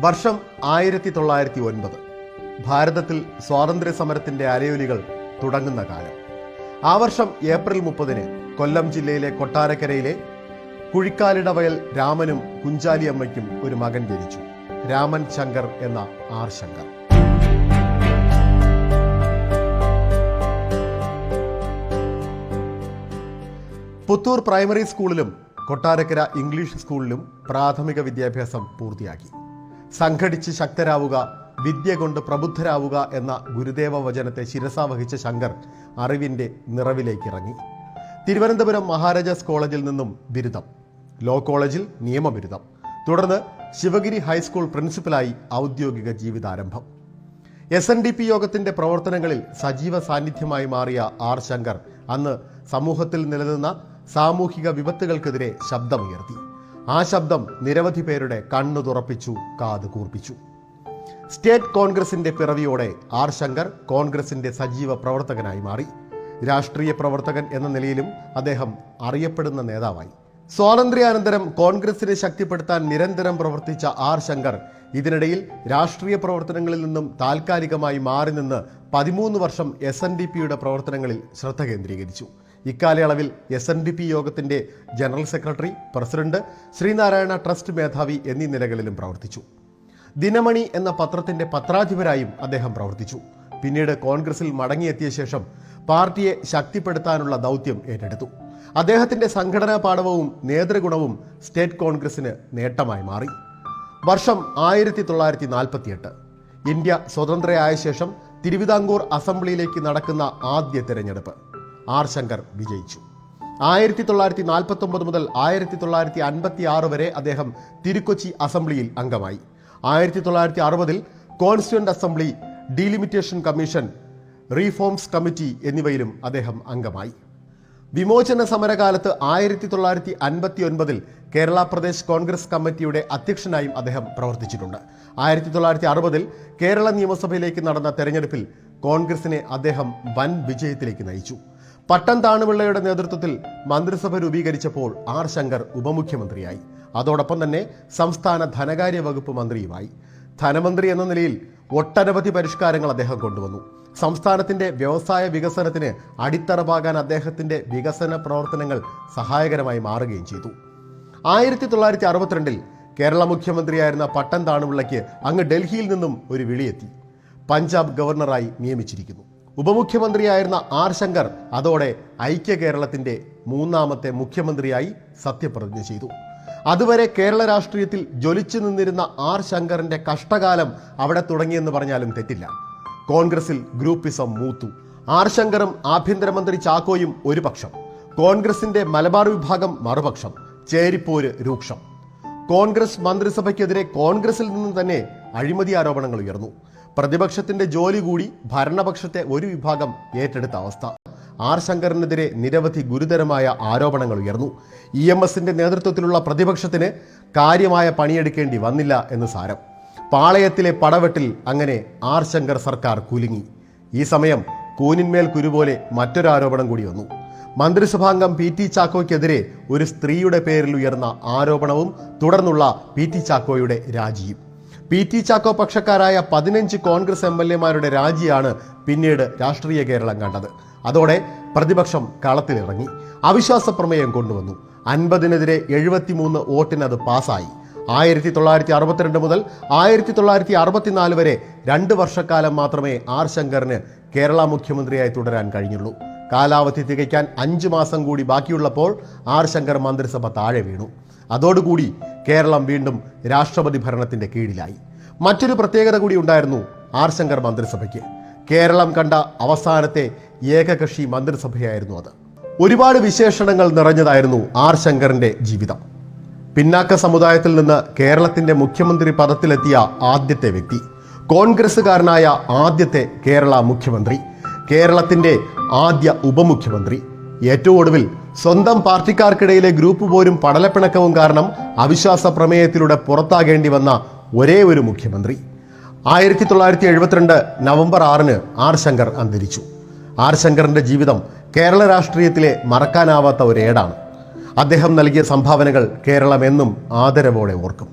വർഷം 1909. ഭാരതത്തിൽ സ്വാതന്ത്ര്യ സമരത്തിന്റെ അലയൊലികൾ തുടങ്ങുന്ന കാലം. ആ വർഷം ഏപ്രിൽ 30-ന് കൊല്ലം ജില്ലയിലെ കൊട്ടാരക്കരയിലെ കുഴിക്കാലിടവയൽ രാമനും കുഞ്ചാലിയമ്മയ്ക്കും ഒരു മകൻ ജനിച്ചു. രാമൻ ശങ്കർ എന്ന ആർ ശങ്കർ. പുത്തൂർ പ്രൈമറി സ്കൂളിലും കൊട്ടാരക്കര ഇംഗ്ലീഷ് സ്കൂളിലും പ്രാഥമിക വിദ്യാഭ്യാസം പൂർത്തിയാക്കി. സംഘടിച്ച് ശക്തരാവുക, വിദ്യ കൊണ്ട് പ്രബുദ്ധരാവുക എന്ന ഗുരുദേവ വചനത്തെ ശിരസാവഹിച്ച ശങ്കർ അറിവിന്റെ നിറവിലേക്ക് ഇറങ്ങി. തിരുവനന്തപുരം മഹാരാജാസ് കോളേജിൽ നിന്നും ബിരുദം, ലോ കോളേജിൽ നിയമബിരുദം, തുടർന്ന് ശിവഗിരി ഹൈസ്കൂൾ പ്രിൻസിപ്പലായി ഔദ്യോഗിക ജീവിതാരംഭം. SNDP യോഗത്തിന്റെ പ്രവർത്തനങ്ങളിൽ സജീവ സാന്നിധ്യമായി മാറിയ ആർ ശങ്കർ അന്ന് സമൂഹത്തിൽ നിലനിന്ന സാമൂഹിക വിപത്തുകൾക്കെതിരെ ശബ്ദമുയർത്തി. ആ ശബ്ദം നിരവധി പേരുടെ കണ്ണു തുറപ്പിച്ചു, കാത് കൂർപ്പിച്ചു. സ്റ്റേറ്റ് കോൺഗ്രസിന്റെ പിറവിയോടെ ആർ ശങ്കർ കോൺഗ്രസിന്റെ സജീവ പ്രവർത്തകനായി മാറി. രാഷ്ട്രീയ പ്രവർത്തകൻ എന്ന നിലയിലും അദ്ദേഹം അറിയപ്പെടുന്ന നേതാവായി. സ്വാതന്ത്ര്യാനന്തരം കോൺഗ്രസിനെ ശക്തിപ്പെടുത്താൻ നിരന്തരം പ്രവർത്തിച്ച ആർ ശങ്കർ ഇതിനിടയിൽ രാഷ്ട്രീയ പ്രവർത്തനങ്ങളിൽ നിന്നും താൽക്കാലികമായി മാറി നിന്ന് 13 വർഷം SNDPയുടെ പ്രവർത്തനങ്ങളിൽ ശ്രദ്ധ കേന്ദ്രീകരിച്ചു. ഇക്കാലയളവിൽ SNDP യോഗത്തിന്റെ general secretary, president, Sreenarayana trust മേധാവി എന്നീ നിലകളിലും പ്രവർത്തിച്ചു. ദിനമണി എന്ന പത്രത്തിന്റെ പത്രാധിപരായും അദ്ദേഹം പ്രവർത്തിച്ചു. പിന്നീട് കോൺഗ്രസിൽ മടങ്ങിയെത്തിയ ശേഷം പാർട്ടിയെ ശക്തിപ്പെടുത്താനുള്ള ദൗത്യം ഏറ്റെടുത്തു. അദ്ദേഹത്തിന്റെ സംഘടനാ പാടവവും നേതൃഗുണവും സ്റ്റേറ്റ് കോൺഗ്രസിന് നേട്ടമായി മാറി. വർഷം 1948. ഇന്ത്യ സ്വതന്ത്രയായ ശേഷം തിരുവിതാംകൂർ അസംബ്ലിയിലേക്ക് നടക്കുന്ന ആദ്യ തെരഞ്ഞെടുപ്പ്. ആർ ശങ്കർ വിജയിച്ചു. 1949 മുതൽ 1956 വരെ അദ്ദേഹം തിരുക്കൊച്ചി അസംബ്ലിയിൽ അംഗമായി. 1960 constituent assembly, delimitation commission, reforms committee എന്നിവയിലും അദ്ദേഹം അംഗമായി. വിമോചന സമരകാലത്ത് 1959 കേരള പ്രദേശ് കോൺഗ്രസ് കമ്മിറ്റിയുടെ അധ്യക്ഷനായും അദ്ദേഹം പ്രവർത്തിച്ചിട്ടുണ്ട്. 1960 കേരള നിയമസഭയിലേക്ക് നടന്ന തെരഞ്ഞെടുപ്പിൽ കോൺഗ്രസിനെ അദ്ദേഹം വൻ വിജയത്തിലേക്ക് നയിച്ചു. പട്ടം താണുപിള്ളയുടെ നേതൃത്വത്തിൽ മന്ത്രിസഭ രൂപീകരിച്ചപ്പോൾ ആർ ശങ്കർ ഉപമുഖ്യമന്ത്രിയായി. അതോടൊപ്പം തന്നെ സംസ്ഥാന ധനകാര്യ വകുപ്പ് മന്ത്രിയുമായി. ധനമന്ത്രി എന്ന നിലയിൽ ഒട്ടനവധി പരിഷ്കാരങ്ങൾ അദ്ദേഹം കൊണ്ടുവന്നു. സംസ്ഥാനത്തിന്റെ വ്യവസായ വികസനത്തിന് അടിത്തറ പാകാൻ അദ്ദേഹത്തിന്റെ വികസന പ്രവർത്തനങ്ങൾ സഹായകരമായി മാറുകയും ചെയ്തു. 1962 കേരള മുഖ്യമന്ത്രിയായിരുന്ന പട്ടം താണുപിള്ളയ്ക്ക് അങ്ങ് ഡൽഹിയിൽ നിന്നും ഒരു വിളിയെത്തി. പഞ്ചാബ് ഗവർണറായി നിയമിച്ചിരിക്കുന്നു. ഉപമുഖ്യമന്ത്രിയായിരുന്ന ആർ ശങ്കർ അതോടെ ഐക്യ കേരളത്തിന്റെ 3ാമത്തെ മുഖ്യമന്ത്രിയായി സത്യപ്രതിജ്ഞ ചെയ്തു. അതുവരെ കേരള രാഷ്ട്രീയത്തിൽ ജ്വലിച്ചു നിന്നിരുന്ന ആർ ശങ്കറിന്റെ കഷ്ടകാലം അവിടെ തുടങ്ങിയെന്ന് പറഞ്ഞാലും തെറ്റില്ല. കോൺഗ്രസിൽ ഗ്രൂപ്പിസം മൂത്തു. ആർ ശങ്കറും ആഭ്യന്തരമന്ത്രി ചാക്കോയും ഒരു പക്ഷം, കോൺഗ്രസിന്റെ മലബാർ വിഭാഗം മറുപക്ഷം. ചേരിപ്പോര് രൂക്ഷം. കോൺഗ്രസ് മന്ത്രിസഭയ്ക്കെതിരെ കോൺഗ്രസിൽ നിന്ന് തന്നെ അഴിമതി ആരോപണങ്ങൾ ഉയർന്നു. പ്രതിപക്ഷത്തിന്റെ ജോലി കൂടി ഭരണപക്ഷത്തെ ഒരു വിഭാഗം ഏറ്റെടുത്ത അവസ്ഥ. ആർ ശങ്കറിനെതിരെ നിരവധി ഗുരുതരമായ ആരോപണങ്ങൾ ഉയർന്നു. EMSന്റെ നേതൃത്വത്തിലുള്ള പ്രതിപക്ഷത്തിന് കാര്യമായ പണിയെടുക്കേണ്ടി വന്നില്ല എന്ന് സാരം. പാളയത്തിലെ പടവെട്ടിൽ അങ്ങനെ ആർ ശങ്കർ സർക്കാർ കുലുങ്ങി. ഈ സമയം കൂനിന്മേൽ കുരുപോലെ മറ്റൊരു ആരോപണം കൂടി വന്നു. മന്ത്രിസഭാംഗം PT ചാക്കോയ്ക്കെതിരെ ഒരു സ്ത്രീയുടെ പേരിൽ ഉയർന്ന ആരോപണവും തുടർന്നുള്ള PT ചാക്കോയുടെ രാജിയും. PT ചാക്കോ പക്ഷക്കാരായ 15 കോൺഗ്രസ് MLA-മാരുടെ രാജിയാണ് പിന്നീട് രാഷ്ട്രീയ കേരളം കണ്ടത്. അതോടെ പ്രതിപക്ഷം കളത്തിലിറങ്ങി. അവിശ്വാസ പ്രമേയം കൊണ്ടുവന്നു. 50-നെതിരെ 73 വോട്ടിന് അത് പാസ്സായി. 1962 മുതൽ 1964 വരെ 2 വർഷക്കാലം മാത്രമേ ആർ ശങ്കറിന് കേരള മുഖ്യമന്ത്രിയായി തുടരാൻ കഴിഞ്ഞുള്ളൂ. കാലാവധി തികയ്ക്കാൻ 5 മാസം കൂടി ബാക്കിയുള്ളപ്പോൾ ആർ ശങ്കർ മന്ത്രിസഭ താഴെ വീണു. അതോടുകൂടി കേരളം വീണ്ടും രാഷ്ട്രപതി ഭരണത്തിന്റെ കീഴിലായി. മറ്റൊരു പ്രത്യേകത കൂടി ഉണ്ടായിരുന്നു ആർ ശങ്കർ മന്ത്രിസഭയ്ക്ക്. കേരളം കണ്ട അവസാനത്തെ ഏകകക്ഷി മന്ത്രിസഭയായിരുന്നു അത്. ഒരുപാട് വിശേഷണങ്ങൾ നിറഞ്ഞതായിരുന്നു ആർ ശങ്കറിന്റെ ജീവിതം. പിന്നാക്ക സമുദായത്തിൽ നിന്ന് കേരളത്തിന്റെ മുഖ്യമന്ത്രി പദത്തിലെത്തിയ ആദ്യത്തെ വ്യക്തി, കോൺഗ്രസ്സുകാരനായ ആദ്യത്തെ കേരള മുഖ്യമന്ത്രി, കേരളത്തിന്റെ ആദ്യ ഉപമുഖ്യമന്ത്രി, ഏറ്റവും ഒടുവിൽ സ്വന്തം പാർട്ടിക്കാർക്കിടയിലെ ഗ്രൂപ്പ് പോരും പടലപ്പിണക്കവും കാരണം അവിശ്വാസ പ്രമേയത്തിലൂടെ പുറത്താകേണ്ടി വന്ന ഒരേ ഒരു മുഖ്യമന്ത്രി. 1972 നവംബർ 6-ന് ആർ ശങ്കർ അന്തരിച്ചു. ആർ ശങ്കറിന്റെ ജീവിതം കേരള രാഷ്ട്രീയത്തിലെ മറക്കാനാവാത്ത ഒരേടാണ്. അദ്ദേഹം നൽകിയ സംഭാവനകൾ കേരളം എന്നും ആദരവോടെ ഓർക്കും.